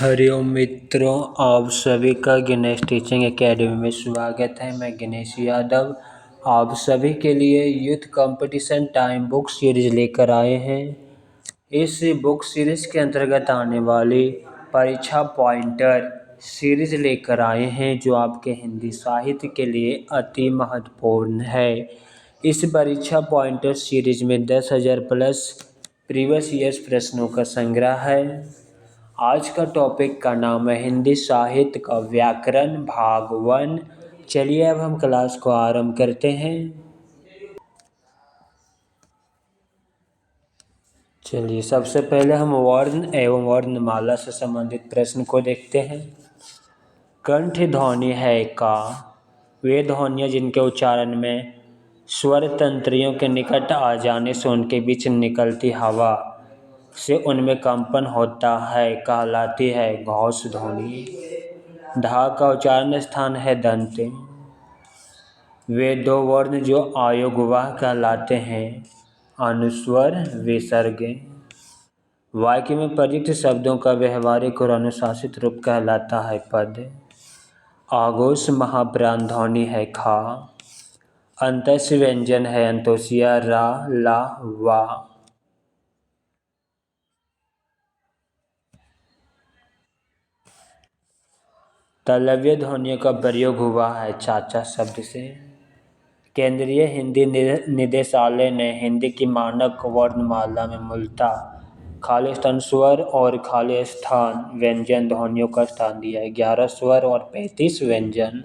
हरिओम मित्रों, आप सभी का गणेश टीचिंग एकेडमी में स्वागत है। मैं गणेश यादव आप सभी के लिए youth competition time book series लेकर आए हैं। इस बुक सीरीज के अंतर्गत आने वाली परीक्षा पॉइंटर सीरीज लेकर आए हैं, जो आपके हिंदी साहित्य के लिए अति महत्वपूर्ण है। इस परीक्षा पॉइंटर सीरीज में 10,000 प्लस प्रीवियस ईयर्स प्रश्नों का संग्रह है। आज का टॉपिक का नाम है हिंदी साहित्य का व्याकरण भाग 1। चलिए अब हम क्लास को आरंभ करते हैं। चलिए सबसे पहले हम वर्ण एवं वर्णमाला से संबंधित प्रश्न को देखते हैं। कंठ ध्वनि है का वे ध्वनियाँ जिनके उच्चारण में स्वर तंत्रियों के निकट आ जाने से उनके बीच निकलती हवा से उनमें कंपन होता है कहलाती है घोष ध्वनि। धा का उच्चारण स्थान है दंत। वे दो वर्ण जो आयोगवाह कहलाते हैं अनुस्वर विसर्ग। वाक्य में प्रयुक्त शब्दों का व्यवहारिक और अनुशासित रूप कहलाता है पद। आघोष महाप्राण ध्वनि है खा। अंतस्य व्यंजन है अंतोष्या रा ला वा। तलव्य ध्वनियों का प्रयोग हुआ है चाचा शब्द से। केंद्रीय हिंदी निदेशालय ने हिंदी की मानक वर्णमाला में मूलतः खाली स्थान स्वर और खाली स्थान व्यंजन ध्वनियों का स्थान दिया है। 11 स्वर और 35 व्यंजन।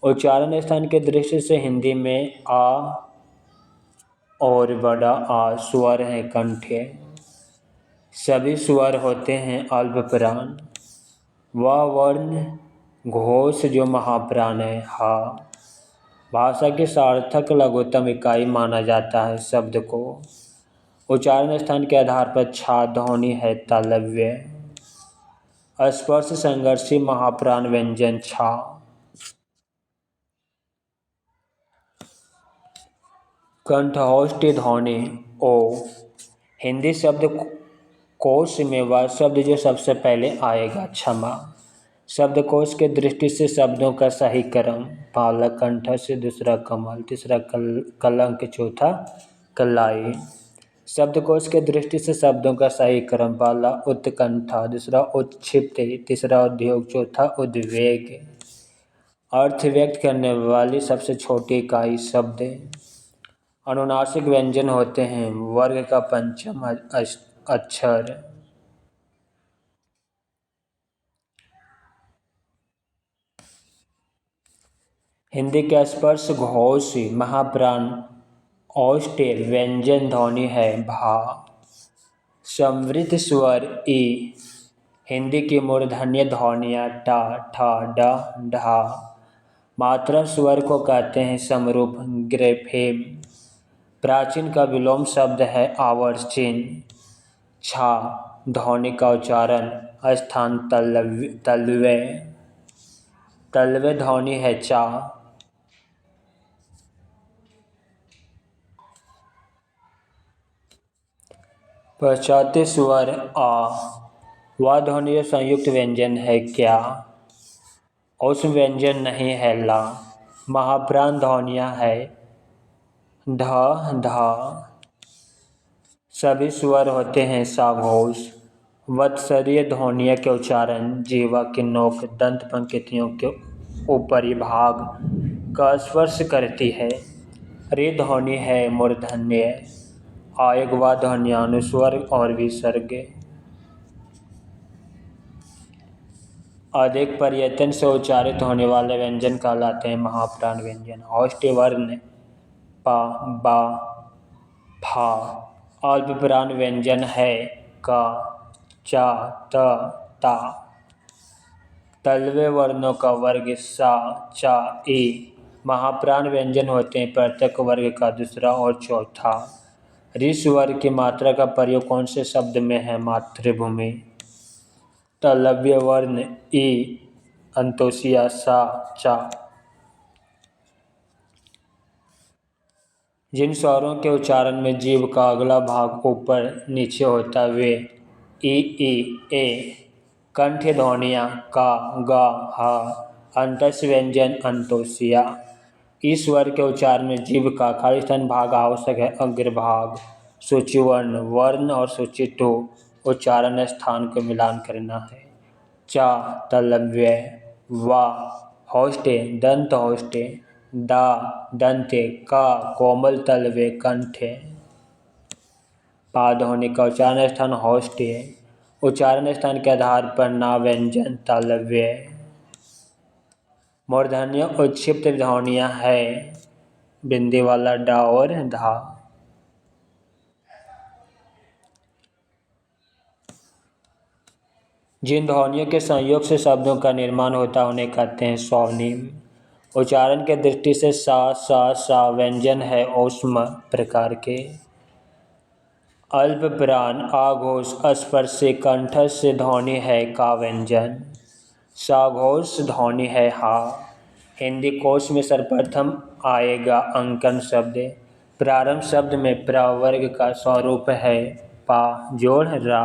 उच्चारण स्थान के दृष्टि से हिंदी में आ और बड़ा आ स्वर है कंठ्य। सभी स्वर होते हैं अल्पप्राण। वह वर्ण घोष जो महाप्राण है हा। भाषा की सार्थक लघुत्तम इकाई माना जाता है शब्द को। उच्चारण स्थान के आधार पर छा ध्वनि है तालव्य। स्पर्श संघर्षी महाप्राण व्यंजन छा। कंठहोष्ठी ध्वनि ओ। हिंदी शब्द कोश में वह शब्द जो सबसे पहले आएगा क्षमा। शब्दकोश के दृष्टि से शब्दों का सही क्रम पहला कंठ से दूसरा कमल तीसरा कलंक चौथा कलाई। शब्दकोश के दृष्टि से शब्दों का सही क्रम पहला उत्कंठा दूसरा उत्क्षिप्त तीसरा उद्योग चौथा उद्वेग। अर्थ व्यक्त करने वाली सबसे छोटी इकाई शब्द। अनुनासिक व्यंजन होते हैं वर्ग का पंचम अक्षर। हिंदी के स्पर्श घोष महाप्राण औष्ठ्य व्यंजन ध्वनि है भा। समृद्ध स्वर ई। हिंदी की मूर्धन्य ध्वनियाँ टा ठा डा ढा। मात्रा स्वर को कहते हैं समरूप ग्रेफेम। प्राचीन का विलोम शब्द है आवर्त चिन्ह। छा ध्वनि का उच्चारण स्थान तलवे। तलवे ध्वनि है चा। पश्चाते स्वर आ। वह ध्वनि संयुक्त व्यंजन है क्या। उस व्यंजन नहीं है ला। महाप्राण ध्वनियाँ है ढ धा। सभी स्वर होते हैं साघोष। वत्सरीय ध्वनियों के उच्चारण जीवा की नोक दंत पंक्तियों के ऊपरी भाग का स्पर्श करती है। रे ध्वनि है मूर्धन्य। आयगवा ध्वनि अनुस्वर और विसर्ग। अधिक प्रयत्न से उच्चारित होने वाले व्यंजन कहलाते हैं महाप्राण व्यंजन। औष्ठ्य वर्ण पा बा फा। अल्पप्राण व्यंजन है का चा त ता। तलवे वर्णों का वर्ग सा चा ई। महाप्राण व्यंजन होते हैं प्रत्येक वर्ग का दूसरा और चौथा। ऋष वर्ग की मात्रा का प्रयोग कौन से शब्द में है मातृभूमि। तलव्य वर्ण ई अंतोष्या सा चा। जिन स्वरों के उच्चारण में जीभ का अगला भाग ऊपर नीचे होता वे ई ए। कंठ ध्वनियाँ का, गा, हा, अंतस व्यंजन अंतोसिया। इस स्वर के उच्चारण में जीभ का खालिस्तान भाग आवश्यक है। अग्रभाग सूचिवर्ण वर्ण और सूचिटो उच्चारण स्थान को मिलान करना है। चा तलव्य, वा होष्टे दंत होष्टे, दा दंते, का कोमल तलवे कंठे। पा ध्वनि का उच्चारण स्थान होष्टे, उच्चारण स्थान के आधार पर ना व्यंजन तालव्य। मूर्धन्य उत्क्षिप्त ध्वनियाँ है बिंदी वाला डा और धा। जिन ध्वनियों के संयोग से शब्दों का निर्माण होता है उन्हें कहते हैं स्वनिम। उच्चारण के दृष्टि से सा व्यंजन है औष्म प्रकार के। अल्प प्राण आघोष स्पर्शी कंठस्थ ध्वनि है का व्यंजन। साघोष ध्वनि है हा। हिंदी कोश में सर्वप्रथम आएगा अंकन शब्द। प्रारंभ शब्द में प्रवर्ग का स्वरूप है पा जोड़ रा।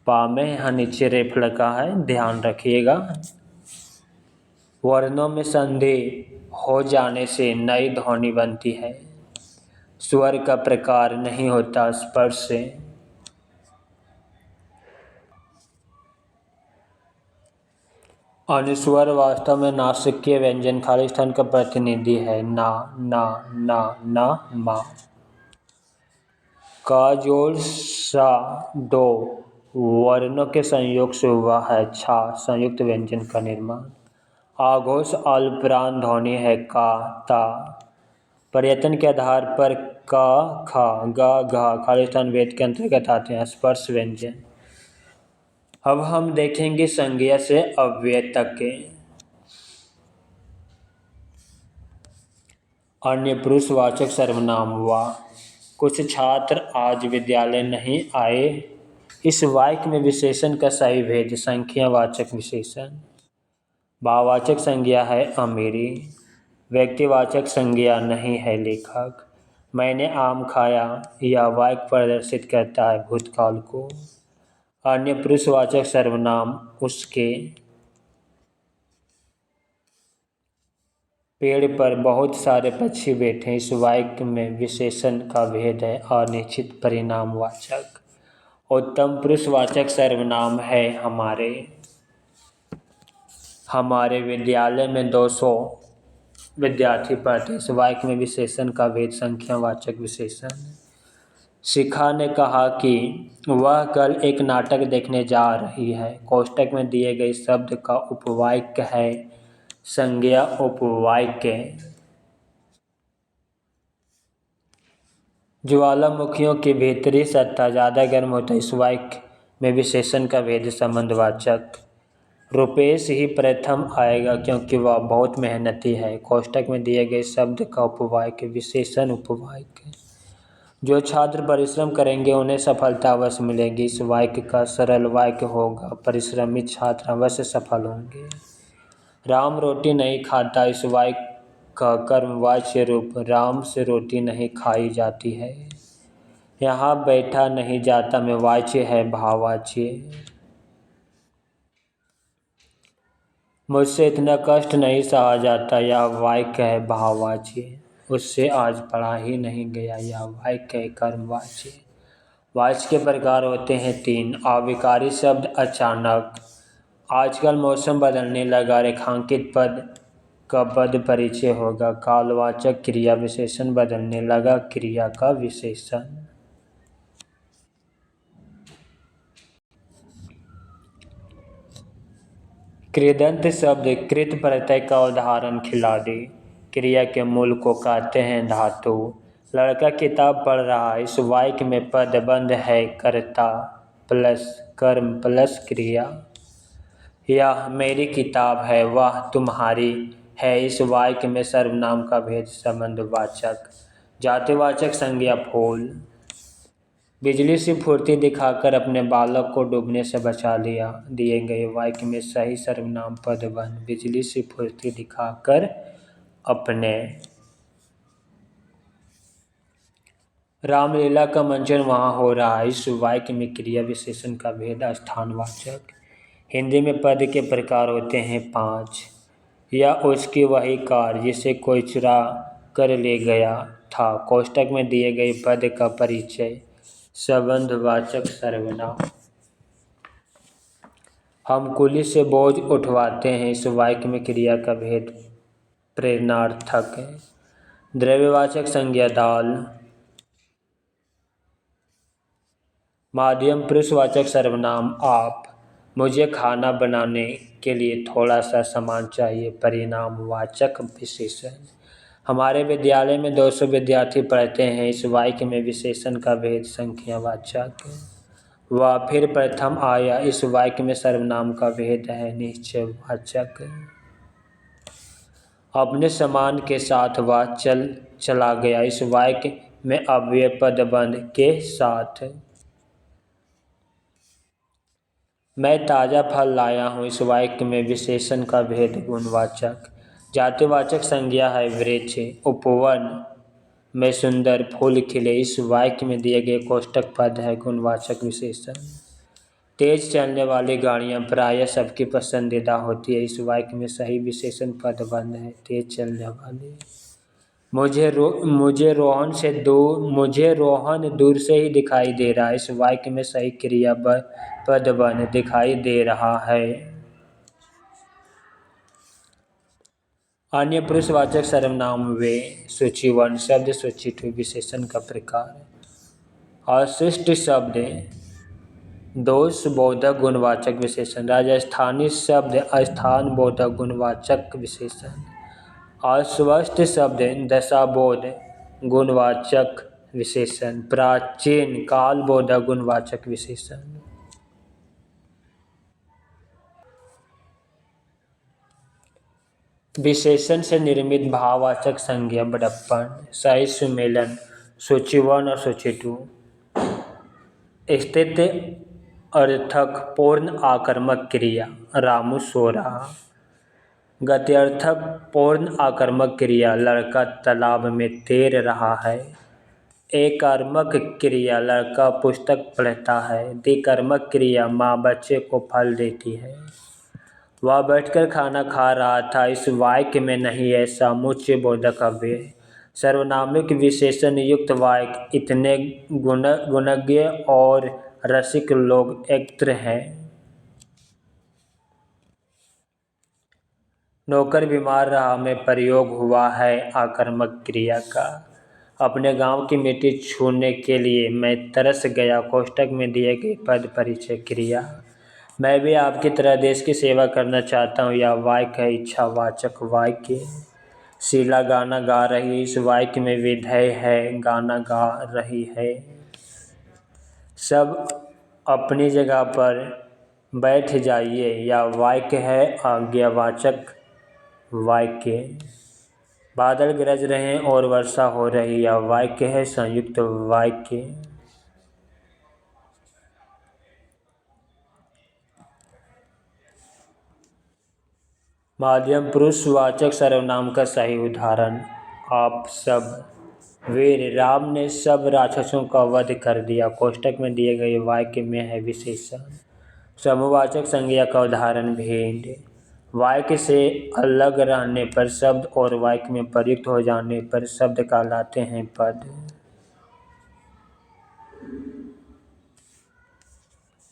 पा में यहाँ नीचे रेफ लगा है, ध्यान रखिएगा। वर्णों में संधि हो जाने से नई ध्वनि बनती है। स्वर का प्रकार नहीं होता स्पर्श से। अनुस्वर वास्तव में नासिकीय व्यंजन खालिस्तान का प्रतिनिधि है। ना ना ना ना मा। का जोड़ सा दो वर्णों के संयोग से हुआ है छा संयुक्त व्यंजन का निर्माण। आघोष अल्पप्राण ध्वनि है का ता। पर्यटन के आधार पर का खा गा घा खालिस्तान वेद के अंतर्गत आते हैं स्पर्श व्यंजन। अब हम देखेंगे संज्ञा से अव्यय तक के। अन्य पुरुषवाचक सर्वनाम वा। कुछ छात्र आज विद्यालय नहीं आए। इस वाक्य में विशेषण का सही भेद संख्यावाचक विशेषण। भाववाचक संज्ञा है अमीरी। व्यक्तिवाचक संज्ञा नहीं है लेखक। मैंने आम खाया यह वाक्य प्रदर्शित करता है भूतकाल को। अन्य पुरुषवाचक सर्वनाम उसके। पेड़ पर बहुत सारे पक्षी बैठे। इस वाक्य में विशेषण का भेद है अनिश्चित परिणामवाचक। उत्तम पुरुषवाचक सर्वनाम है हमारे। हमारे विद्यालय में 200 विद्यार्थी पढ़ते। इस वाक्य में विशेषण का भेद संख्यावाचक विशेषण। शिखा ने कहा कि वह कल एक नाटक देखने जा रही है। कोष्टक में दिए गए शब्द का उपवाक्य है संज्ञा उपवाक्य। ज्वालामुखियों की भीतरी सत्ता ज़्यादा गर्म होता है। इस वाक्य में विशेषण का भेद संबंधवाचक। रुपेश ही प्रथम आएगा क्योंकि वह बहुत मेहनती है। कोष्टक में दिए गए शब्द का उपवाक्य विशेषण उपवाक्य। जो छात्र परिश्रम करेंगे उन्हें सफलता अवश्य मिलेगी। इस वाक्य का सरल वाक्य होगा परिश्रमी छात्र अवश्य सफल होंगे। राम रोटी नहीं खाता। इस वाक्य का कर्मवाच्य रूप राम से रोटी नहीं खाई जाती है। यहाँ बैठा नहीं जाता में वाच्य है भाववाच्य। मुझसे इतना कष्ट नहीं सहा जाता यह वाक्य है भाववाच्य। उससे आज पढ़ा ही नहीं गया यह वाक्य है कर्मवाच्य। वाच्य के प्रकार होते हैं 3। अविकारी शब्द अचानक। आजकल मौसम बदलने लगा। रेखांकित पद का पद परिचय होगा। कालवाचक क्रिया विशेषण बदलने लगा क्रिया का विशेषण। कृदंत शब्द कृत प्रत्यय का उदाहरण खिलाड़ी। क्रिया के मूल को कहते हैं धातु। लड़का किताब पढ़ रहा है। इस वाक्य में पदबंध है कर्ता प्लस कर्म प्लस क्रिया। यह मेरी किताब है वह तुम्हारी है। इस वाक्य में सर्वनाम का भेद संबंधवाचक। जातिवाचक संज्ञा फूल। बिजली से फुर्ती दिखाकर अपने बालक को डूबने से बचा लिया। दिए गए वाक्य में सही सर्वनाम पदबंध बिजली से फुर्ती दिखाकर अपने। रामलीला का मंचन वहाँ हो रहा है। इस वाक्य में क्रिया विशेषण का भेद स्थानवाचक। हिंदी में पद के प्रकार होते हैं 5। या उसकी वही कार जिसे कोई चुरा कर ले गया था। कोष्टक में दिए गए पद का परिचय संबंधवाचक सर्वनाम। हम कुली से बोझ उठवाते हैं। इस वाक्य में क्रिया का भेद प्रेरणार्थक है। द्रव्यवाचक संज्ञा दाल। माध्यम पुरुषवाचक सर्वनाम आप। मुझे खाना बनाने के लिए थोड़ा सा सामान चाहिए। परिणामवाचक विशेषण। हमारे विद्यालय में 200 विद्यार्थी पढ़ते हैं। इस वाक्य में विशेषण का भेद संख्यावाचक। वह फिर प्रथम आया। इस वाक्य में सर्वनाम का भेद है निश्चयवाचक। अपने सामान के साथ वह चला गया। इस वाक्य में अव्यय पदबंध के साथ। मैं ताज़ा फल लाया हूँ। इस वाक्य में विशेषण का भेद गुणवाचक। जातिवाचक संज्ञा है वृक्ष। उपवन में सुंदर फूल खिले। इस वाक्य में दिए गए कोष्टक पद है गुणवाचक विशेषण। तेज चलने वाली गाड़ियाँ प्रायः सबकी पसंदीदा होती है। इस वाक्य में सही विशेषण पदबंध है तेज चलने वाली। मुझे रोहन दूर से ही दिखाई दे रहा है। इस वाक्य में सही क्रिया पदबंध दिखाई दे रहा है। अन्य पुरुषवाचक सर्वनाम वे। सूचीवन शब्द सूची 2 विशेषण का प्रकार। अशिष्ट शब्द दोषबोधक गुणवाचक विशेषण। राजस्थानी शब्द स्थानबोधक गुणवाचक विशेषण। अस्वस्थ शब्द दशाबोध गुणवाचक विशेषण। प्राचीन कालबोधक गुणवाचक विशेषण। विशेषण से निर्मित भाववाचक संज्ञा बड़प्पन। सही सुमेलन सूची 1 और सूची 2। स्थित अर्थक पूर्ण आकर्मक क्रिया रामू सो रहा। गत्यर्थक पूर्ण आकर्मक क्रिया लड़का तालाब में तैर रहा है। एकर्मक क्रिया लड़का पुस्तक पढ़ता है। द्विकर्मक क्रिया माँ बच्चे को फल देती है। वह बैठकर खाना खा रहा था। इस वाक्य में नहीं है समुच्चय बोधक अव्यय। सर्वनामिक विशेषण युक्त वाक्य इतने गुणज्ञ और रसिक लोग एकत्र हैं। नौकर बीमार रहा में प्रयोग हुआ है आकर्मक क्रिया का। अपने गांव की मिट्टी छूने के लिए मैं तरस गया। कोष्टक में दिए गए पद परिचय क्रिया। मैं भी आपकी तरह देश की सेवा करना चाहता हूँ। यह वाक्य है इच्छावाचक वाक्य। शीला गाना गा रही। इस वाक्य में विधेय है गाना गा रही है। सब अपनी जगह पर बैठ जाइए। यह वाक्य है आज्ञावाचक वाक्य। बादल गरज रहे हैं और वर्षा हो रही। यह वाक्य है संयुक्त वाक्य। माध्यम पुरुषवाचक सर्वनाम का सही उदाहरण आप सब। वीर राम ने सब राक्षसों का वध कर दिया। कोष्टक में दिए गए वाक्य में है विशेषण। समूहवाचक संज्ञा का उदाहरण भेद। वाक्य से अलग रहने पर शब्द और वाक्य में प्रयुक्त हो जाने पर शब्द कहलाते हैं पद।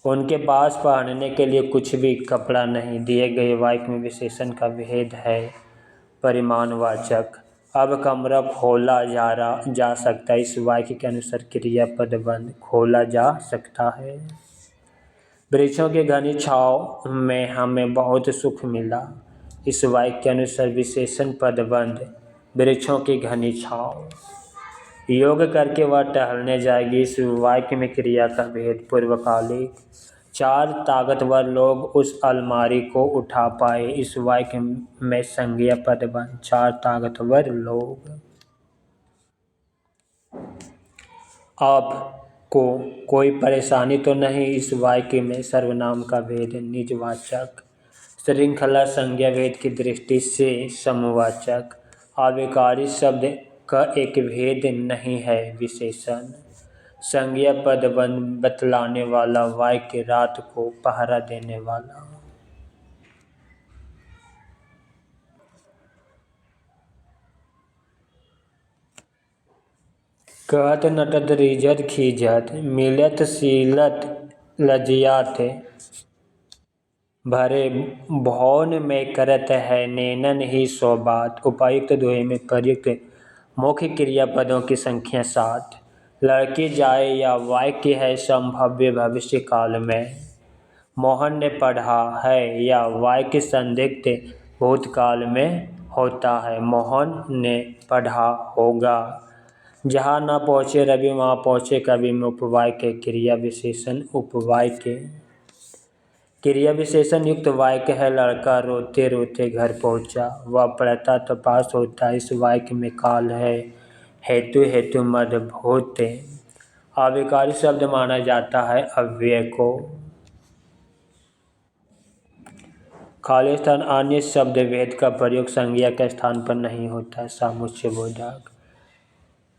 उनके पास पहनने के लिए कुछ भी कपड़ा नहीं। दिए गए वाक्य में विशेषण का भेद है परिमाणवाचक। अब कमरा खोला जा सकता है। इस वाक्य के अनुसार क्रिया पदबंध खोला जा सकता है। वृक्षों की घनी छाँव में हमें बहुत सुख मिला। इस वाक्य के अनुसार विशेषण पदबंध वृक्षों की घनी छाँव। योग करके वह टहलने जाएगी। इस वाक्य में क्रिया का भेद पूर्वकालिक। 4 ताकतवर लोग उस अलमारी को उठा पाए। इस वाक्य में संज्ञा पदबंध 4 ताकतवर लोग। आपको कोई परेशानी तो नहीं। इस वाक्य में सर्वनाम का भेद निजवाचक। श्रृंखला संज्ञा भेद की दृष्टि से समूहवाचक। आविकारी शब्द का एक भेद नहीं है विशेषण। संज्ञा पद बतलाने वाला, वाक्य रात को पहरा देने वाला। कहत नटत रिझत खीझत, मिलत सीलत लजियात, भरे भौन में करत है नेनन ही सौ बात। उपायुक्त दोहे में प्रयुक्त मुख्य क्रियापदों की संख्या 7। लड़की जाए या वाक्य है संभाव्य भविष्य काल में। मोहन ने पढ़ा है या वाक्य संदिग्ध भूतकाल में होता है। मोहन ने पढ़ा होगा। जहाँ ना पहुँचे रवि वहाँ पहुँचे कवि में उपवाक्य क्रिया विशेषण उपवाक्य। क्रिया विशेषण युक्त वाक्य है लड़का रोते रोते घर पहुँचा, वह पढ़ता तो पास होता। इस वाक्य में काल है हेतु हेतु मद भूत। अविकारी शब्द माना जाता है अव्यय को। खाली स्थान अन्य शब्द भेद का प्रयोग संज्ञा के स्थान पर नहीं होता। सामुच्य बोधक।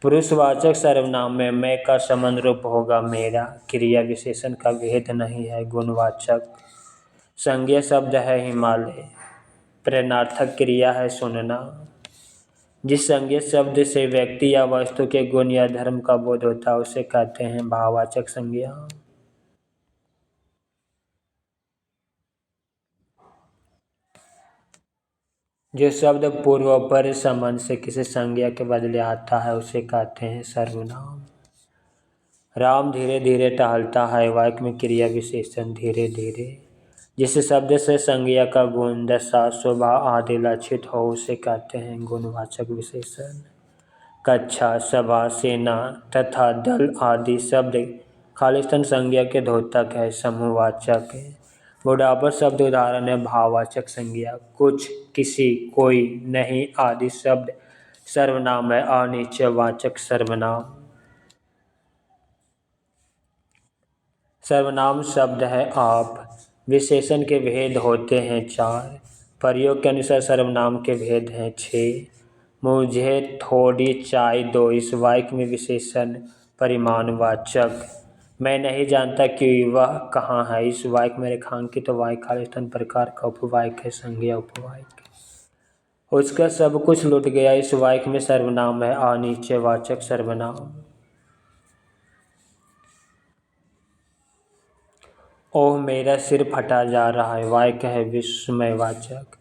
पुरुषवाचक सर्वनाम में मैं का समान रूप होगा मेरा। क्रिया विशेषण का भेद नहीं है। गुणवाचक। संज्ञा शब्द है हिमालय। प्रेरणार्थक क्रिया है सुनना। जिस संज्ञा शब्द से व्यक्ति या वस्तु के गुण या धर्म का बोध होता है उसे कहते हैं भाववाचक संज्ञा। जो शब्द पूर्वोपर संबंध से किसी संज्ञा के बदले आता है उसे कहते हैं सर्वनाम। राम धीरे धीरे टहलता है, वाक्य में क्रिया विशेषण धीरे धीरे। जिस शब्द से संज्ञा का गुण, दशा, स्वभाव आदि लक्षित हो उसे कहते हैं गुणवाचक विशेषण। कक्षा, सभा, सेना तथा दल आदि शब्द खालिस्तान संज्ञा के द्योतक है, समूहवाचक है। बुढ़ापा शब्द उदाहरण है भाववाचक संज्ञा। कुछ, किसी, कोई, नहीं आदि शब्द सर्वनाम है अनिश्चयवाचक सर्वनाम। सर्वनाम शब्द है आप। विशेषण के भेद होते हैं 4। प्रयोग के अनुसार सर्वनाम के भेद हैं 6। मुझे थोड़ी चाय दो, इस वाक्य में विशेषण परिमाणवाचक। मैं नहीं जानता कि वह कहाँ है, इस वाक्य में रेखांकित वाक्य खाली स्थान प्रकार का उपवाक्य है संज्ञा उपवाक्य। उसका सब कुछ लुट गया, इस वाक्य में सर्वनाम है अनिश्चयवाचक सर्वनाम। ओह मेरा सिर फटा जा रहा है, वाक्य है विस्मयवाचक।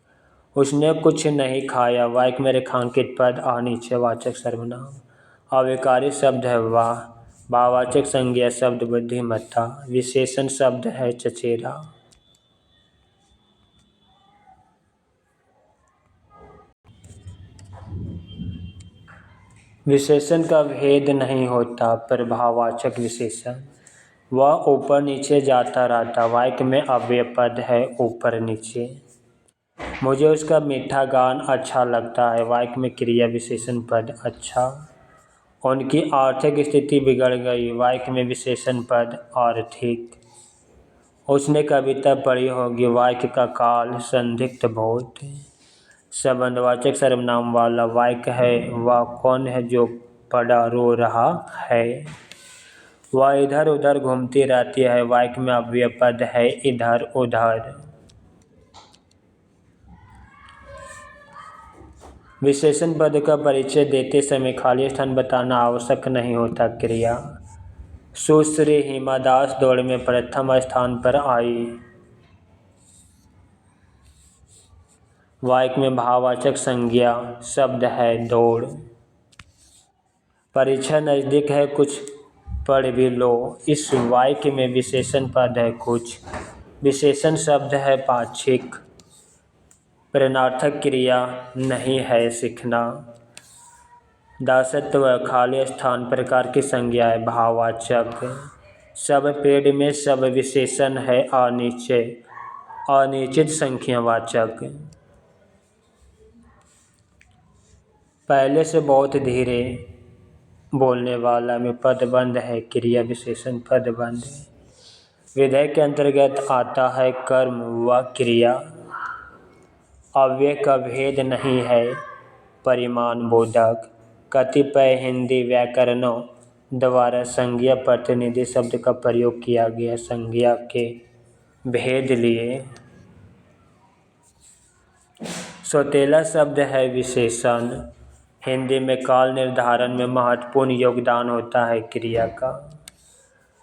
उसने कुछ नहीं खाया, वाक्य में रेखांकित पद अनिश्चयवाचक सर्वनाम। अविकारी शब्द है वाह। भाववाचक संज्ञा शब्द बुद्धिमत्ता। विशेषण शब्द है चचेरा। विशेषण का भेद नहीं होता। प्रभाववाचक विशेषण। वह ऊपर नीचे जाता रहता, वाक्य में अव्यय पद है ऊपर नीचे। मुझे उसका मीठा गान अच्छा लगता है, वाक्य में क्रिया विशेषण पद अच्छा। उनकी आर्थिक स्थिति बिगड़ गई, वाक्य में विशेषण पद आर्थिक। उसने कविता पढ़ी होगी, वाक्य का काल संदिग्ध बहुत। संबंधवाचक सर्वनाम वाला वाक्य है वह कौन है जो पड़ा रो रहा है। वह इधर उधर घूमती रहती है, वाक्य में अव्यय पद है इधर उधर। विशेषण पद का परिचय देते समय खाली स्थान बताना आवश्यक नहीं होता। क्रिया। सुश्री हिमा दास दौड़ में प्रथम स्थान पर आई, वाक्य में भाववाचक संज्ञा शब्द है दौड़। परीक्षा नज़दीक है कुछ पढ़ भी लो, इस वाक्य में विशेषण पद है कुछ। विशेषण शब्द है पाक्षिक। प्रेरणार्थक क्रिया नहीं है सीखना। दासत्व खाली स्थान प्रकार की संज्ञा है भाववाचक। सब पेड़ में सब विशेषण है अनिश्चय अनिश्चित संख्यावाचक। पहले से बहुत धीरे बोलने वाला में पदबंध है क्रिया विशेषण पदबंध। विधेय के अंतर्गत आता है कर्म व क्रिया। अव्यय का भेद नहीं है परिमाण बोधक। कतिपय हिंदी व्याकरणों द्वारा संज्ञा प्रतिनिधि शब्द का प्रयोग किया गया। संज्ञा के भेद लिए सौतेला शब्द है विशेषण। हिंदी में काल निर्धारण में महत्वपूर्ण योगदान होता है क्रिया का।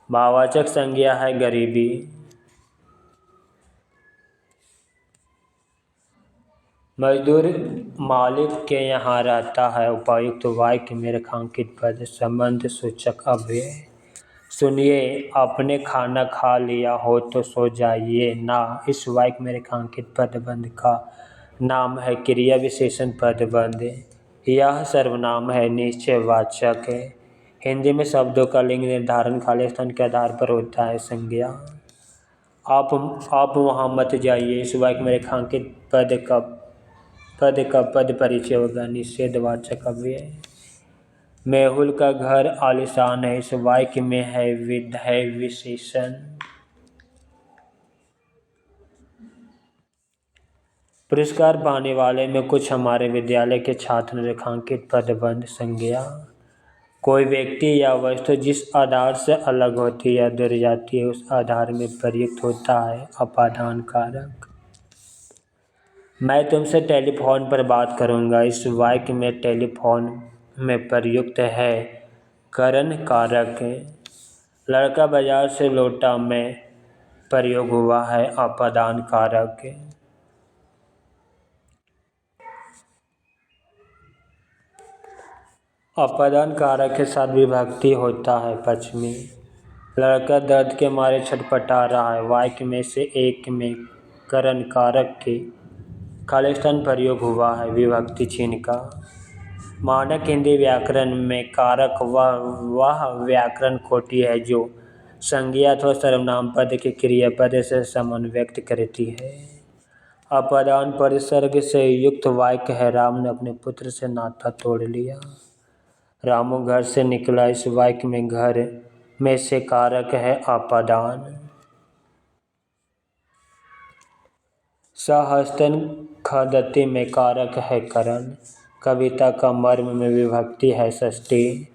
भाववाचक संज्ञा है गरीबी। मजदूर मालिक के यहाँ रहता है। उपर्युक्त वाक्य में रेखांकित पद संबंध सूचक अव्यय। सुनिए, आपने खाना खा लिया हो तो सो जाइए ना। इस वाक्य में रेखांकित पदबंध का नाम है क्रिया विशेषण पदबंध। यह सर्वनाम है, निश्चयवाचक है। हिंदी में शब्दों का लिंग निर्धारण खाली स्थान के आधार पर होता है। संज्ञा आप वहाँ मत जाइए। इस वाक्य में रेखांकित पद का पद परिचय होगा, निषेधवाचक अव्यय। मेहुल का घर आलीशान है। इस वाक्य में है विधेय विशेषण। पुरस्कार पाने वाले में कुछ हमारे विद्यालय के छात्र रेखांकित पदबंध। संज्ञा कोई व्यक्ति या वस्तु जिस आधार से अलग होती है या जुड़ जाती है उस आधार में प्रयुक्त होता है अपादान कारक। मैं तुमसे टेलीफोन पर बात करूंगा। इस वाक्य में टेलीफोन में प्रयुक्त है करण कारक। लड़का बाजार से लौटा में प्रयोग हुआ है अपादान कारक। अपादान कारक के साथ विभक्ति होता है पश्चिमी। लड़का दर्द के मारे छटपटा रहा है। वाक्य में से एक में करण कारक के खाली स्थान प्रयोग हुआ है विभक्ति चिन्ह का। मानक हिंदी व्याकरण में कारक वह व्याकरण कोटि है जो संज्ञा अथवा सर्वनाम पद के क्रियापद से संबंध व्यक्त करती है। अपादान परिसर्ग से युक्त वाक्य है, राम ने अपने पुत्र से नाता तोड़ लिया। रामू घर से निकला। इस वाक्य में घर में से कारक है अपादान। सहस्तन खदति में कारक है करण। कविता का मर्म में विभक्ति है षष्ठी।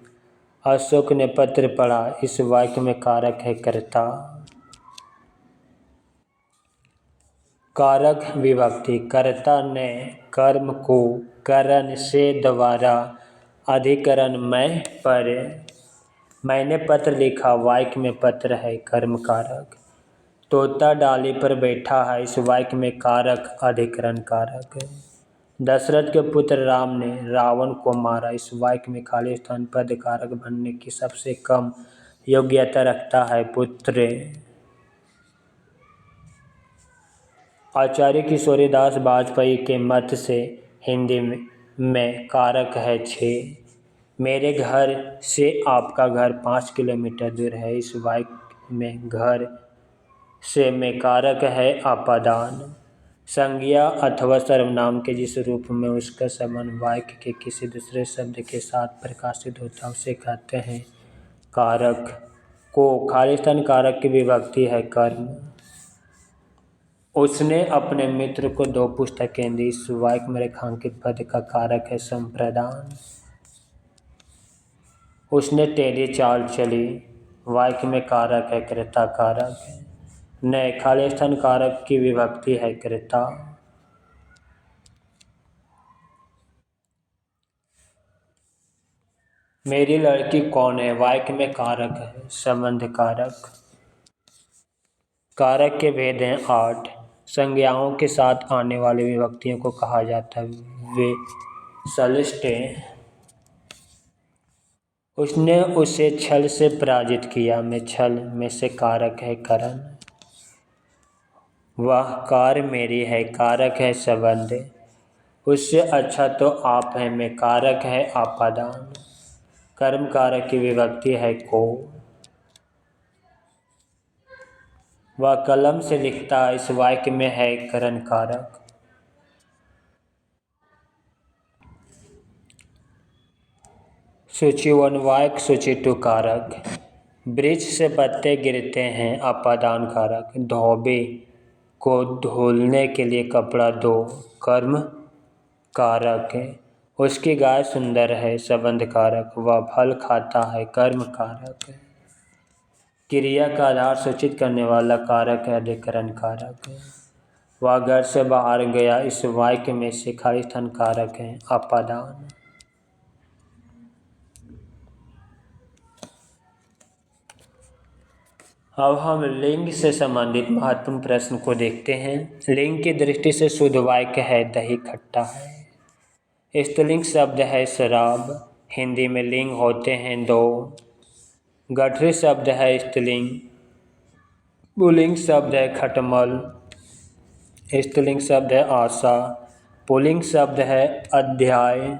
अशोक ने पत्र पढ़ा। इस वाक्य में कारक है कर्ता। कारक विभक्ति कर्ता ने कर्म को करण से द्वारा अधिकरण में पर। मैंने पत्र लिखा। वाक्य में पत्र है कर्म कारक। तोता डाली पर बैठा है। इस वाक्य में कारक अधिकरण कारक है। दशरथ के पुत्र राम ने रावण को मारा। इस वाक्य में खाली स्थान पद कारक बनने की सबसे कम योग्यता रखता है पुत्र। आचार्य किशोरीदास वाजपेयी के मत से हिंदी में कारक है 6। मेरे घर से आपका घर 5 किलोमीटर दूर है। इस वाक्य में घर से में कारक है अपादान। संज्ञा अथवा सर्वनाम के जिस रूप में उसका संबंध वाक्य के किसी दूसरे शब्द के साथ प्रकाशित होता है उसे कहते हैं कारक। को खाली स्थान कारक की विभक्ति है कर्म। उसने अपने मित्र को 2 पुस्तकें दी। इस वाक्य में रेखांकित पद का कारक है संप्रदान। उसने टेढ़ी चाल चली। वाक्य में कारक है कर्ता कारक। नए खाली स्थान कारक की विभक्ति है कर्ता। मेरी लड़की कौन है? वाक्य में कारक है संबंध कारक। कारक के भेद हैं 8। संज्ञाओं के साथ आने वाली विभक्तियों को कहा जाता है वे सलिष्ट। उसने उसे छल से पराजित किया। में छल में से कारक है करण। वह कार मेरी है कारक है संबंध। उससे अच्छा तो आप हैं में कारक है अपादान। कर्म कारक की विभक्ति है को। वह कलम से लिखता। इस वाक्य में है करण कारक। सूची 1 वाक्य सूची 2 कारक। वृक्ष से पत्ते गिरते हैं अपादान कारक। धोबी को धुलने के लिए कपड़ा दो कर्म कारक। उसकी गाय सुंदर है संबंध कारक, वह फल खाता है कर्म कारक। क्रिया का आधार सूचित करने वाला कारक है अधिकरण कारक। वह घर से बाहर गया, इस वाक्य में से खाली स्थान कारक है अपादान। अब हम लिंग से संबंधित महत्वपूर्ण प्रश्न को देखते हैं। लिंग की दृष्टि से शुद्ध वाक्य है दही खट्टा है। स्त्रीलिंग शब्द है शराब। हिंदी में लिंग होते हैं दो। गठरी शब्द है स्त्रीलिंग। पुल्लिंग शब्द है खटमल। स्त्रीलिंग शब्द है आशा। पुल्लिंग शब्द है अध्याय।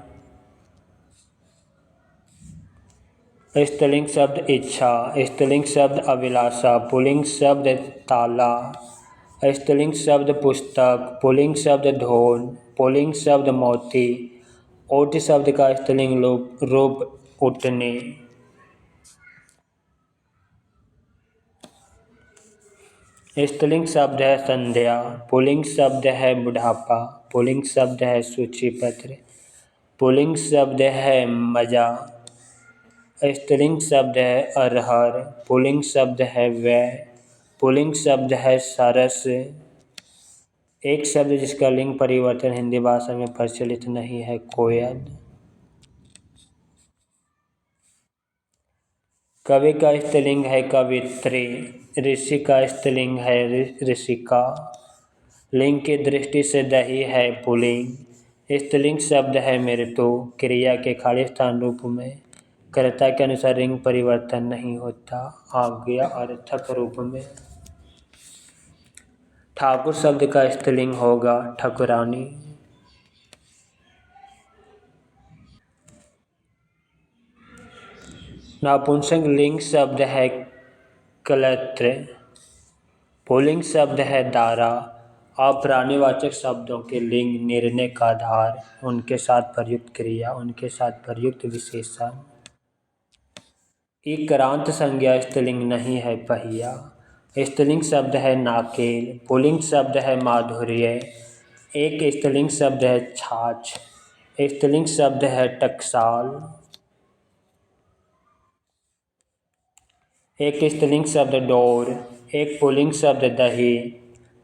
स्त्रीलिंग शब्द इच्छा। स्त्रीलिंग शब्द अभिलाषा। पुल्लिंग शब्द ताला। स्त्रीलिंग शब्द पुस्तक। पुल्लिंग शब्द ढोल। पुल्लिंग शब्द मोती। ओट शब्द का स्त्रीलिंग रूप उठने। स्त्रीलिंग शब्द है संध्या। पुल्लिंग शब्द है बुढ़ापा। पुल्लिंग शब्द है सूची पत्र। पुल्लिंग शब्द है मजा। स्त्रीलिंग शब्द है अरहर। पुल्लिंग शब्द है व्यय। पुल्लिंग शब्द है सरस। एक शब्द जिसका लिंग परिवर्तन हिंदी भाषा में प्रचलित नहीं है कोयल। कवि का स्त्रीलिंग है कवित्री। ऋषि का स्त्रीलिंग है ऋषिका। लिंग की दृष्टि से दही है पुल्लिंग। स्त्रीलिंग शब्द है मृत्यु। क्रिया के खाली स्थान रूप में कर्ता के अनुसार लिंग परिवर्तन नहीं होता आज्ञा अर्थक रूप में। ठाकुर शब्द का स्त्रीलिंग होगा ठकुरानी। नपुंसक लिंग शब्द है कलत्र। पुल्लिंग शब्द है दारा। अप्राणीवाचक शब्दों के लिंग निर्णय का आधार उनके साथ प्रयुक्त क्रिया, उनके साथ प्रयुक्त विशेषण। इक्रांत संज्ञा स्त्रीलिंग नहीं है पहिया। स्त्रीलिंग शब्द है नाकेल। पुल्लिंग शब्द है माधुर्य। एक स्त्रीलिंग शब्द है छाछ। स्त्रीलिंग शब्द है टकसाल। एक स्त्रीलिंग शब्द डोर। एक पुल्लिंग शब्द दही।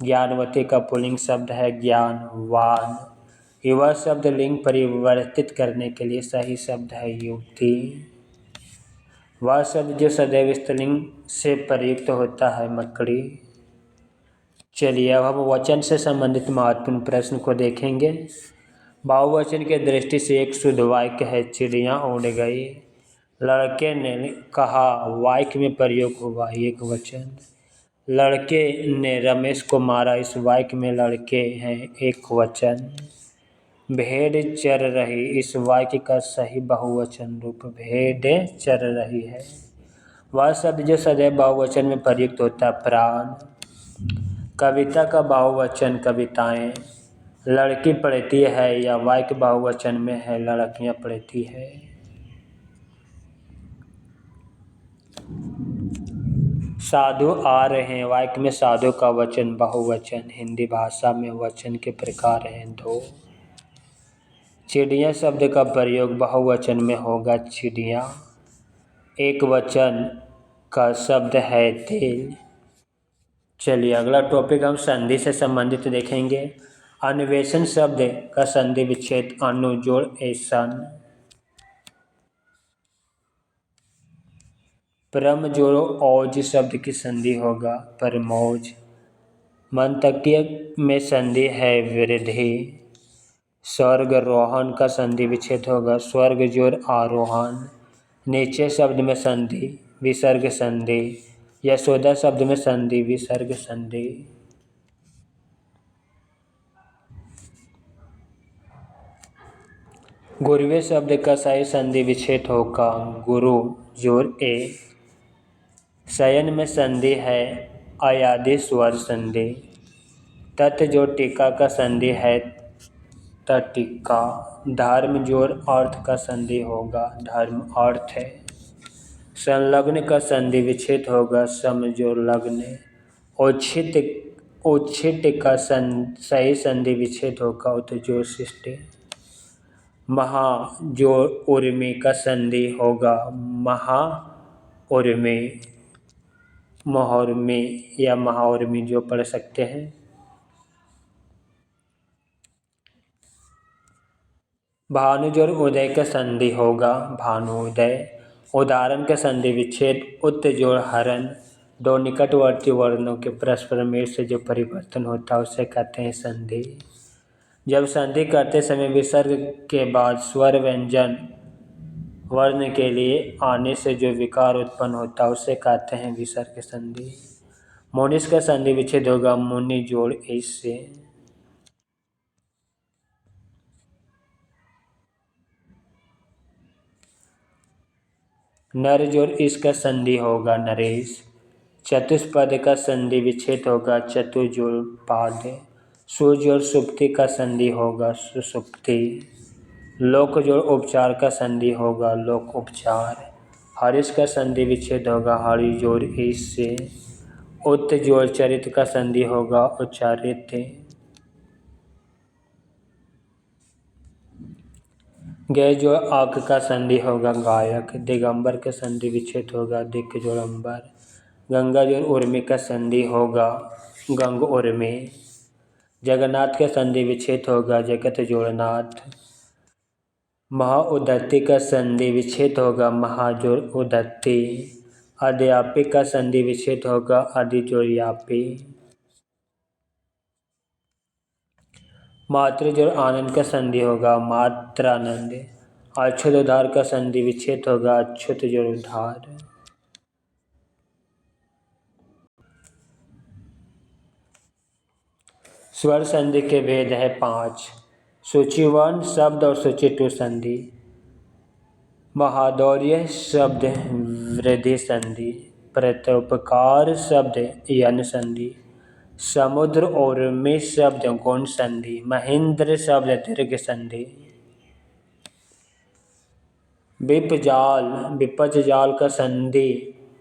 ज्ञानवती का पुल्लिंग शब्द है ज्ञानवान। युवा शब्द लिंग परिवर्तित करने के लिए सही शब्द है युवती। वह शब्द जो सदैव स्त्रीलिंग से प्रयुक्त होता है मकड़ी। चलिए अब हम वचन से संबंधित महत्वपूर्ण प्रश्न को देखेंगे। बहुवचन के दृष्टि से एक शुद्ध वाक्य है चिड़िया उड़ गई। लड़के ने कहा वाक्य में प्रयोग हुआ एक वचन। लड़के ने रमेश को मारा, इस वाक्य में लड़के हैं एक वचन। भेड़ चर रही, इस वाक्य का सही बहुवचन रूप भेड़ें चर रही है। वह शब्द जो सदैव बहुवचन में प्रयुक्त होता है प्राण। कविता का बहुवचन कविताएं। लड़की पढ़ती है या वाक्य बहुवचन में है लड़कियां पढ़ती है। साधु आ रहे हैं, वाक्य में साधु का वचन बहुवचन। हिंदी भाषा में वचन के प्रकार हैं दो। चिड़िया शब्द का प्रयोग बहुवचन में होगा चिड़िया। एक वचन का शब्द है तेल। चलिए अगला टॉपिक हम संधि से संबंधित देखेंगे। अन्वेषण शब्द का संधि विच्छेद अनु जोड़ ऐसन। परम जोड़ो औज शब्द की संधि होगा परमौज। मंतव्य में संधि है वृद्धि। स्वर्गारोहण का संधि विच्छेद होगा स्वर्ग जोड़ आरोहण। नीचे शब्द में संधि विसर्ग संधि। यशोदा शब्द में संधि विसर्ग संधि। गुरुवे शब्द का सही संधि विच्छेद होगा गुरु जोड़ ए। शयन में संधि है अयादि स्वर संधि। तत् जोड़ टीका का संधि है तटिका। धर्म जोड़ अर्थ का संधि होगा धर्म अर्थ है। संलग्न का संधि विच्छेद होगा सम जोड़ लग्न। उच्छिष्ट का सही संधि विच्छेद होगा उत जोड़ शिष्ट। महा जोड़ उर्मी का संधि होगा महा उर्मी, महोर्मी या महाउर्मी जो पढ़ सकते हैं। भानु जोड़ उदय का संधि होगा भानुदय। उदाहरण का संधि विच्छेद उत जोड़ हरण। दो निकटवर्ती वर्णों के परस्पर मेल से जो परिवर्तन होता है उसे कहते हैं संधि। जब संधि करते समय विसर्ग के बाद स्वर व्यंजन वर्ण के लिए आने से जो विकार उत्पन्न होता है उसे कहते हैं विसर्ग संधि। मोनिस का संधि विच्छेद होगा मुनि जोड़ इस से। नर जोड़ इसका संधि होगा नरेश। चतुष्पद का संधि विच्छेद होगा चतु जोड़ पाद। सु जोड़ सुप्ति का संधि होगा सुसुप्ति। लोक जोड़ उपचार का संधि होगा लोक उपचार। हरीश का संधि विच्छेद होगा हरि जोड़ ईश से। उत जोड़ चरित का संधि होगा उच्चारित। गय जोड़ आक का संधि होगा गायक। दिगंबर का संधि विच्छेद होगा दिक जोड़ अंबर। गंगा जोड़ उर्मी का संधि होगा गंग उर्मी। जगन्नाथ का संधि विच्छेद होगा जगत जोड़नाथ। महाउदत्ती का संधि विच्छेद होगा महाजोड़ उदत्ती। अध्यापी का संधि विच्छेद होगा अधि जोड़ यापी। मातृ जोड़ आनंद का संधि होगा मात्रानंद। अच्युत उधार का संधि विच्छेद होगा अच्युत जोड़ उधार। स्वर संधि के भेद है 5। सूची 1 शब्द और सूची 2 संधि। महादौर्य शब्द वृद्धि संधि। प्रत्युपकार शब्द यन संधि। समुद्र और में शब्द गुण संधि। महेंद्र शब्द दीर्घ संधि। विपजाल विपज जाल का संधि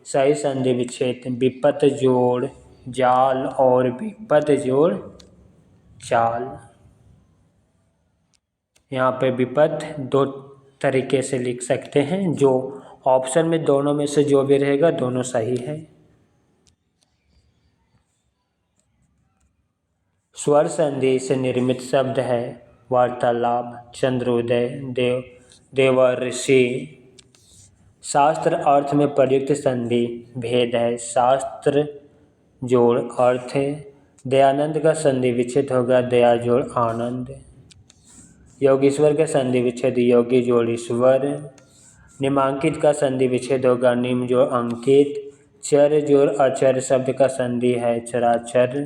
सही संधि विच्छेद विपत जोड़ जाल और विपत जोड़ चाल। यहाँ पे विपत 2 तरीके से लिख सकते हैं, जो ऑप्शन में दोनों में से जो भी रहेगा दोनों सही है। स्वर संधि से निर्मित शब्द है वार्तालाप, चंद्रोदय, देवर्षि। शास्त्र अर्थ में प्रयुक्त संधि भेद है शास्त्र जोड़ अर्थ। दयानंद का संधि विच्छेद होगा दया जोड़ आनंद। योगीश्वर का संधि विच्छेद योगी जोड़ ईश्वर। निमांकित का संधि विच्छेद होगा निम जोड़ अंकित। चर जोड़ अचर शब्द का संधि है चराचर।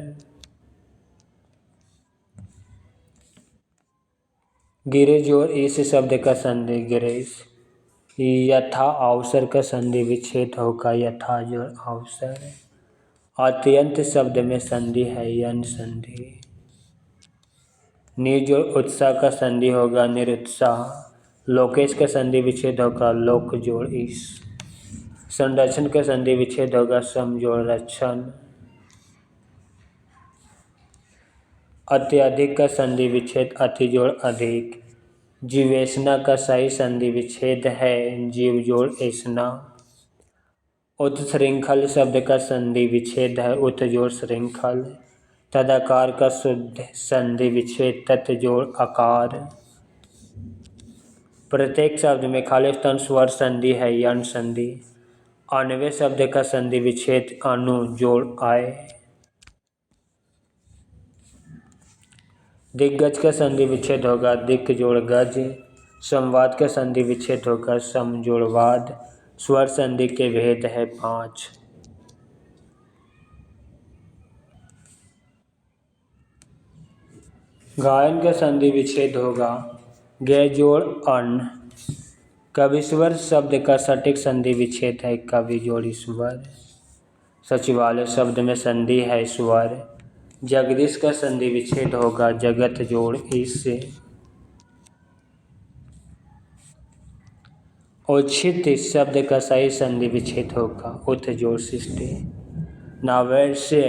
गिरे जोड़ इस शब्द का संधि गिरीश। यथा अवसर का संधि विच्छेद होगा यथा जोड़ अवसर। अत्यंत शब्द में संधि है यन संधि। निर्जोड़ उत्साह का संधि होगा निरुत्साह। लोकेश का संधि विच्छेद होगा लोक जोड़ ईश। संरक्षण का संधि विच्छेद होगा सम जोड़ रक्षण। अत्यधिक का संधि विच्छेद अति जोड़ अधिक। जीवेशना का सही संधि विच्छेद है जीव जोड़ ऐसना। उत्श्रृंखल शब्द का संधि विच्छेद है उत जोड़ श्रृंखल। तदाकार का शुद्ध संधि विच्छेद तत् जोड़ आकार। प्रत्येक शब्द में खाली स्थान स्वर संधि है यन संधि। अन्वय शब्द का संधि विच्छेद अनु जोड़ आय। दिग्गज का संधि विच्छेद होगा दिक् जोड़ गज। संवाद का संधि विच्छेद होगा सम जोड़ वाद। स्वर संधि के भेद है 5। गायन का संधि विच्छेद होगा गे जोड़ अन्न। कविश्वर शब्द का सटीक संधि विच्छेद है कवि जोड़ ईश्वर। सचिवालय शब्द में संधि है स्वर। जगदीश का संधि विच्छेद होगा जगत जोड़ ईश से। उच्छित शब्द का सही संधि विच्छेद होगा उत जोड़ सृष्टि। नवैश्य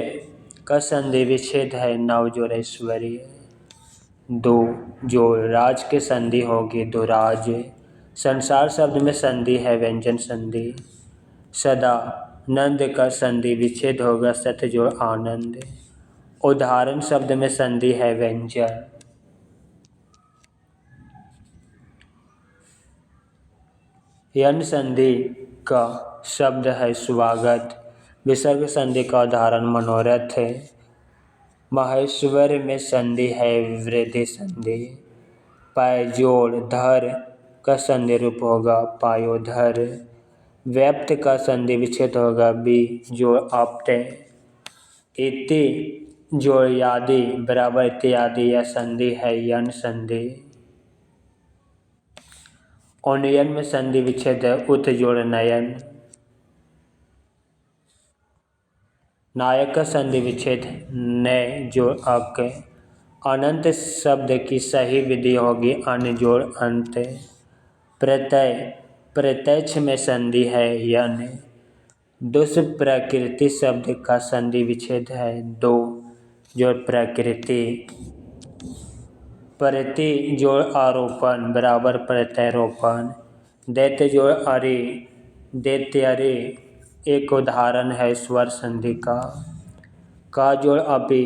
का संधि विच्छेद है नव जोड़ ऐश्वर्य। दो जोड़ राज के संधि होगी दुराज। संसार शब्द में संधि है व्यंजन संधि। सदा नंद का संधि विच्छेद होगा सत जोड़ आनंद। उदाहरण शब्द में संधि है व्यंजन। यन संधि का शब्द है स्वागत। विसर्ग संधि का उदाहरण मनोरथ है। महेश्वर में संधि है वृद्धि संधि। पाय जोड़ धर का संधि रूप होगा पायोधर। व्याप्त का संधि विच्छेद होगा बी जोड़ आप्ते। इति जोड़ यादि बराबर इत्यादि यह संधि है यन संधि। उन्नयन में संधि विच्छेद है उत जोड़ नयन। नायक का संधि विच्छेद नय जोड़ अक। अनंत शब्द की सही विधि होगी अन जोड़ अंत। प्रत्यय प्रत्यक्ष में संधि है यन। दुष्प्रकृति शब्द का संधि विच्छेद है दो जोड़ प्रकृति। प्रति जोड़ आरोपण बराबर प्रत्यारोपण। दैत्य जोड़ अरे दैत्य अरे एक उदाहरण है स्वर संधि का जोड़ अपि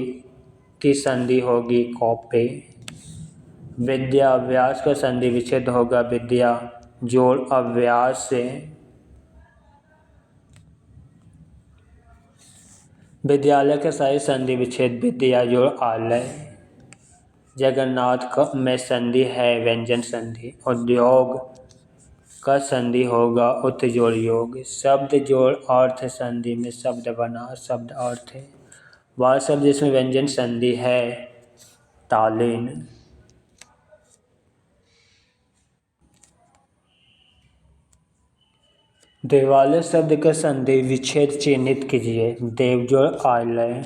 की संधि होगी कौपे। विद्या अभ्यास का संधि विच्छेद होगा विद्या जोड़ अभ्यास से। विद्यालय का सही संधि विच्छेद विद्या जोड़ आलय। जगन्नाथ में संधि है व्यंजन संधि। उद्योग का संधि होगा उत जोड़ योग। शब्द जोड़ अर्थ संधि में शब्द बना शब्द अर्थ है। वह शब्द जिसमें व्यंजन संधि है तालीन। देवालय शब्द का संधि विच्छेद चिन्हित कीजिए देव जोड़ आलय।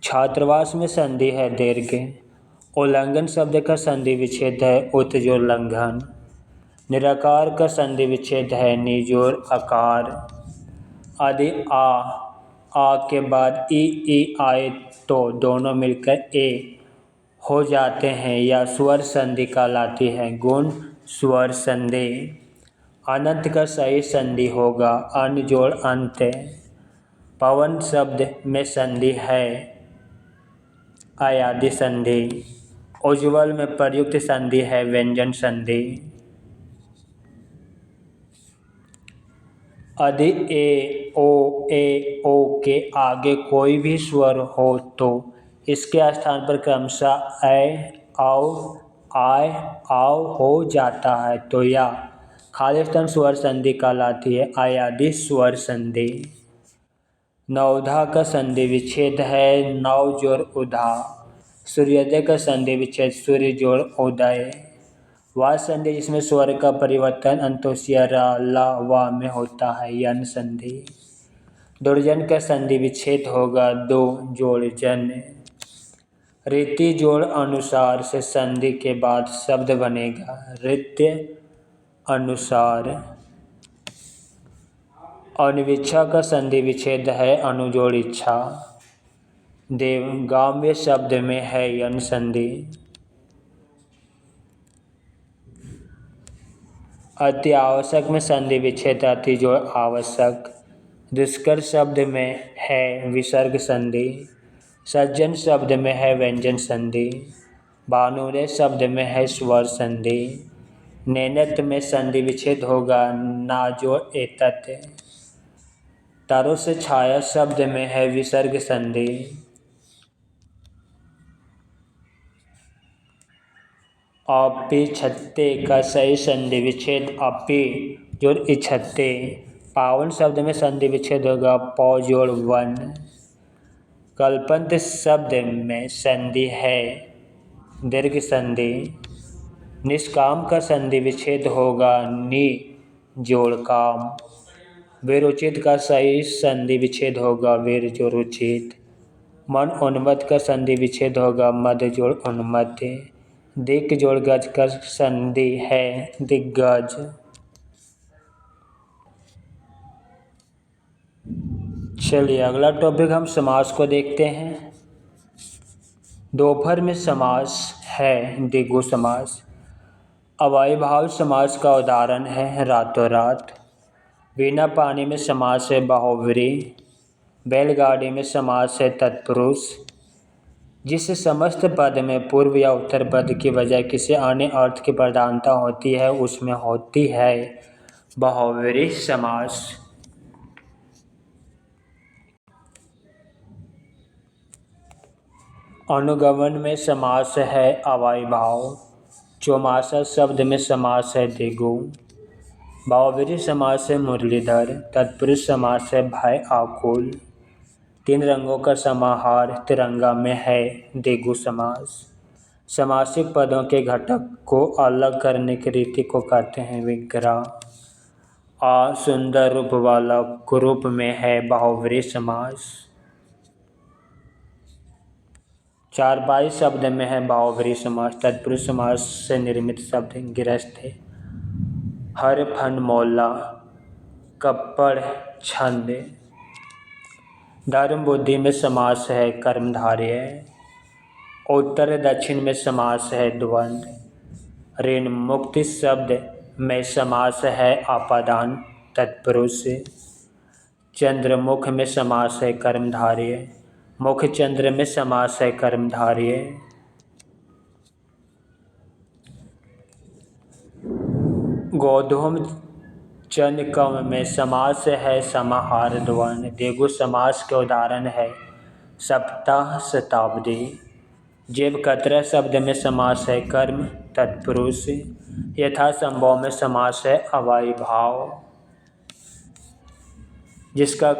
छात्रावास में संधि है दीर्घ। उल्लंघन शब्द का संधि विच्छेद है उत जोड़ लंघन। निराकार का संधि विच्छेद है नि जोड़ आकार। आदि आ के बाद ई आए तो दोनों मिलकर ए हो जाते हैं या स्वर संधि कहलाती है गुण स्वर संधि। अनंत का सही संधि होगा अन जोड़ अंत। पवन शब्द में संधि है अयादि संधि। उज्ज्वल में प्रयुक्त संधि है व्यंजन संधि। यदि ए ओ के आगे कोई भी स्वर हो तो इसके स्थान पर क्रमशः औ आय आओ हो जाता है तो यह खाली स्थान स्वर संधि कहलाती है अयादि स्वर संधि। नवधा का संधि विच्छेद है नव जोड़ उधा। सूर्योदय का संधि विच्छेद सूर्य जोड़ उदय। वह संधि जिसमें स्वर का परिवर्तन अंतोष्य र ला वा में होता है यन संधि। दुर्जन का संधि विच्छेद होगा दो जोड़ जन। रीति जोड़ अनुसार से संधि के बाद शब्द बनेगा रीत्य अनुसार। अनिविच्छा का संधि विच्छेद है अनु जोड़ इच्छा। देवगाम्य शब्द में है यन संधि। अति आवश्यक में संधि विच्छेद अति जोड़ आवश्यक। दुष्कर शब्द में है विसर्ग संधि। सज्जन शब्द में है व्यंजन संधि। भानुरे शब्द में है स्वर संधि। नैनत में संधि विच्छेद होगा ना जोड़ एतत। तारों से छाया शब्द में है विसर्ग संधि। अपि छत्ते का सही संधि विच्छेद अपि जोड़ इछत्ते। पावन शब्द में संधि विच्छेद होगा पौ जोड़ वन। कल्पंत शब्द में संधि है दीर्घ संधि। निष्काम का संधि विच्छेद होगा नि जोड़ काम। वीरोचित का सही संधि विच्छेद होगा वीर जोड़ उचित। मन उन्मत्त का संधि विच्छेद होगा मद जोड़ उन्मत्त। दिक जोड़ गज का संधि है दिग्गज। चलिए अगला टॉपिक हम समास को देखते हैं। दोपहर में समास है द्विगु समास। अव्ययीभाव समास का उदाहरण है रातों रात। बिना पानी में समास है बहुव्रीहि। बैलगाड़ी में समास है तत्पुरुष। जिस समस्त पद में पूर्व या उत्तर पद की बजाय किसी अन्य अर्थ की प्रधानता होती है उसमें होती है बहुव्रीहि समास। अनुगमन में समास है अव्ययीभाव। चौमासा शब्द में समास है द्विगु। बहुव्रीहि समास है मुरलीधर। तत्पुरुष समास है भय आकुल। तीन रंगों का समाहार तिरंगा में है द्विगु समास। समासिक पदों के घटक को अलग करने की रीति को कहते हैं विग्रह। सुंदर रूप वाला कुरूप में है बहुव्रीहि समास। चारपाई शब्द में है बहुव्रीहि समास। तत्पुरुष समास से निर्मित शब्द गृहस्थ है। हर फन मोला कप्पड़ छंद। धर्म बुद्धि में समास है कर्मधारय। उत्तर दक्षिण में समास है द्वंद्व। ऋण मुक्ति शब्द में समास है अपादान तत्पुरुष। चंद्रमुख में समास है कर्मधारय। मुख चंद्र में समास है कर्मधारय। गोधूम चंद्रकम में समास है समाहार द्वंद्व। द्विगु समास के उदाहरण है सप्ताह शताब्दी। जेब कतरा शब्द में समास है कर्म तत्पुरुष। यथासंभव में समास है अव्ययीभाव। जिसका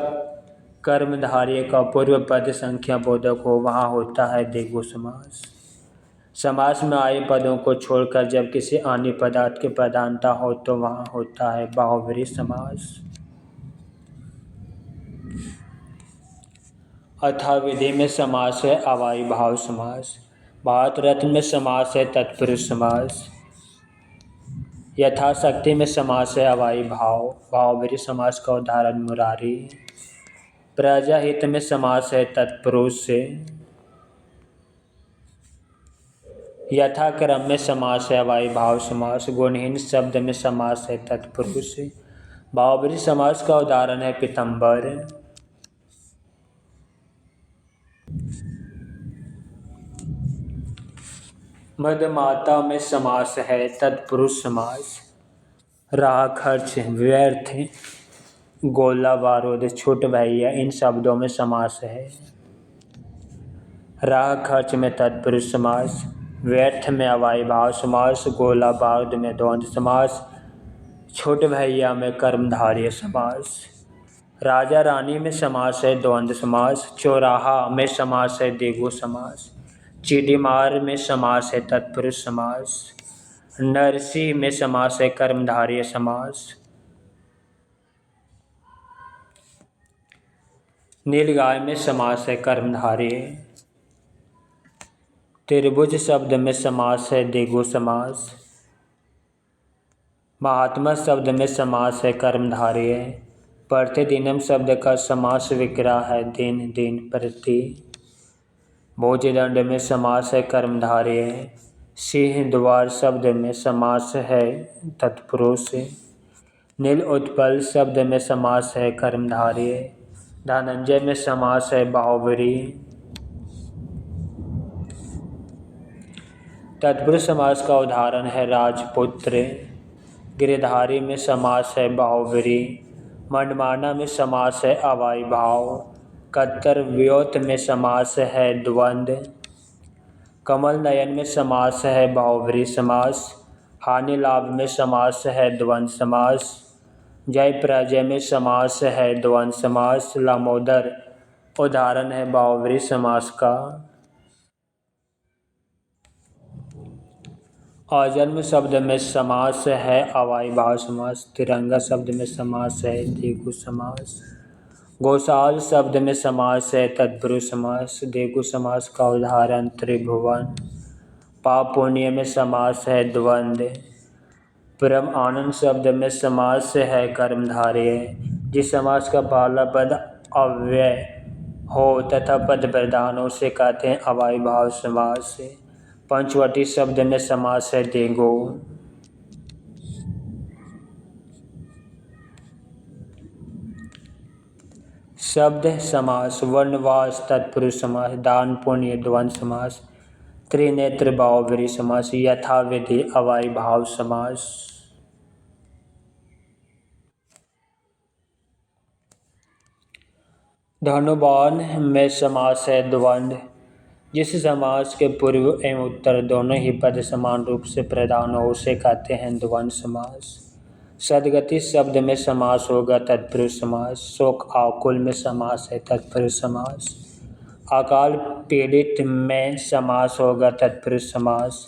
कर्मधारय का पूर्व पद संख्या बोधक हो वहाँ होता है द्विगु समास। समास में आए पदों को छोड़कर जब किसी अन्य पदार्थ की प्रधानता हो तो वहाँ होता है बहुव्रीहि समास। अथाविधि में समास है अव्ययीभाव समास। भारत रत्न में समास है तत्पुरुष समास। यथाशक्ति में समास है अव्ययीभाव। बहुव्रीहि समास का उदाहरण मुरारी। प्रजाहित में समास है तत्पुरुष। यथाक्रम में समास है अव्ययीभाव समास। गुणहीन शब्द में समास है तत्पुरुष। बहुव्रीहि समास का उदाहरण है पीतम्बर। मदमाता में समास है तत्पुरुष समास। राह खर्च व्यर्थ गोला बारूद छूट भैया इन शब्दों में समास है। राह खर्च में तत्पुरुष समास। व्यर्थ में अव्ययीभाव समास। गोला बारूद में द्वंद्व समास। छूट भैया में कर्मधारय समास। राजा रानी में समास है द्वंद्व समास। चौराहा में समास है द्विगु समास। चीडीमार में समास है तत्पुरुष समास। नरसी में समास है कर्मधारय समास। नीलगाय में समास है कर्मधारय। त्रिभुज शब्द में समास है द्विगु समास। महात्मा शब्द में समास है कर्मधारय। प्रतिदिनम शब्द का समास विग्रह है दिन दिन प्रति। भोजदंड में समास है कर्मधारय। सिंह द्वार शब्द में समास है तत्पुरुष। नील उत्पल शब्द में समास है कर्मधारय। धनंजय में समास है बहुव्रीहि। तत्पुरुष समास का उदाहरण है राजपुत्र। गिरधारी में समास है बहुव्रीहि। मनमाना में समास है अव्ययीभाव। कत्तर व्योत में समास है द्वंद्व। कमल नयन में समास है बहुव्रीहि समास। हानि लाभ में समास है द्वंद्व समास। जय पराजय में समास है द्वंद्व समास। लामोदर उदाहरण है बहुव्रीहि समास का। अजन्म शब्द में समास है अव्ययीभाव समास। तिरंगा शब्द में समास है द्विगु समास। गौशाल शब्द में समास है तत्पुरुष समास। द्विगु समास का उदाहरण त्रिभुवन। पाप पुण्य में समास है द्वंद्व। परम आनंद शब्द में समास है कर्मधारय। जिस समास का पहला पद अव्यय हो तथा पद प्रधान हो से कहते हैं अव्ययीभाव समास। पंचवटी शब्द में समास है देगो। शब्द समास वर्णवास तत्पुरुष समास दान पुण्य द्वंद्व समास त्रिनेत्र बहुव्रीहि समास यथाविधि अव्ययीभाव समास। धनुर्वाण में समास है द्वंद्व। जिस समास के पूर्व एवं उत्तर दोनों ही पद समान रूप से प्रधान हो उसे कहते हैं द्वंद्व समास। सदगति शब्द में समास होगा तत्पुरुष समास। शोक आकुल में समास है तत्पुरुष समास। अकाल पीड़ित में समास होगा तत्पुरुष समास।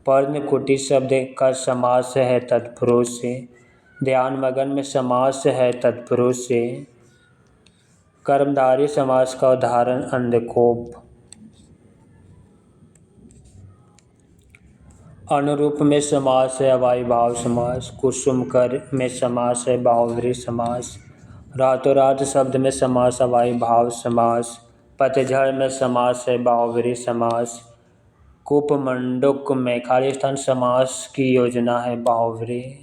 पर्णकुटी शब्द का समास है तत्पुरुष से। ध्यान मगन में समास है तत्पुरुष से। कर्मधारय समास का उदाहरण अंधकोप। अनुरूप में समास है अव्ययीभाव समास। कुसुमकर में समास है बहुव्रीहि समास। रातों रात शब्द में समास अव्ययीभाव समास। पतझड़ में समास है बहुव्रीहि समास। कूपमंडूक में खाली स्थान समास की योजना है बहुव्रीहि।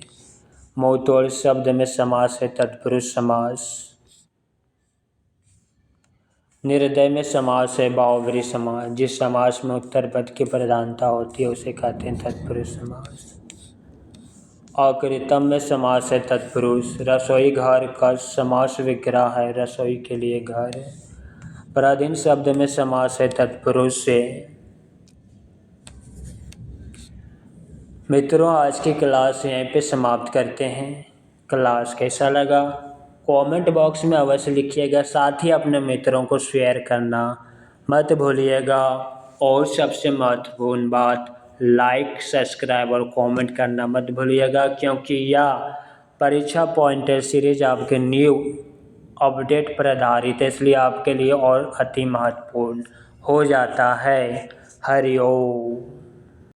मुंहतोड़ शब्द में समास है तत्पुरुष समास। निर्दय में समास है बहुव्रीहि समास। जिस समास में उत्तर पद की प्रधानता होती है उसे कहते हैं तत्पुरुष समास। अकृतम में समास है तत्पुरुष। रसोई घर का समास विग्रह है रसोई के लिए घर। पराधीन शब्द में समास है तत्पुरुष से। मित्रों आज की क्लास यहीं पे समाप्त करते हैं। क्लास कैसा लगा कमेंट बॉक्स में अवश्य लिखिएगा। साथ ही अपने मित्रों को शेयर करना मत भूलिएगा। और सबसे महत्वपूर्ण बात लाइक सब्सक्राइब और कमेंट करना मत भूलिएगा क्योंकि यह परीक्षा पॉइंटर सीरीज आपके न्यू अपडेट पर आधारित है इसलिए आपके लिए और अति महत्वपूर्ण हो जाता है। हरि ओम।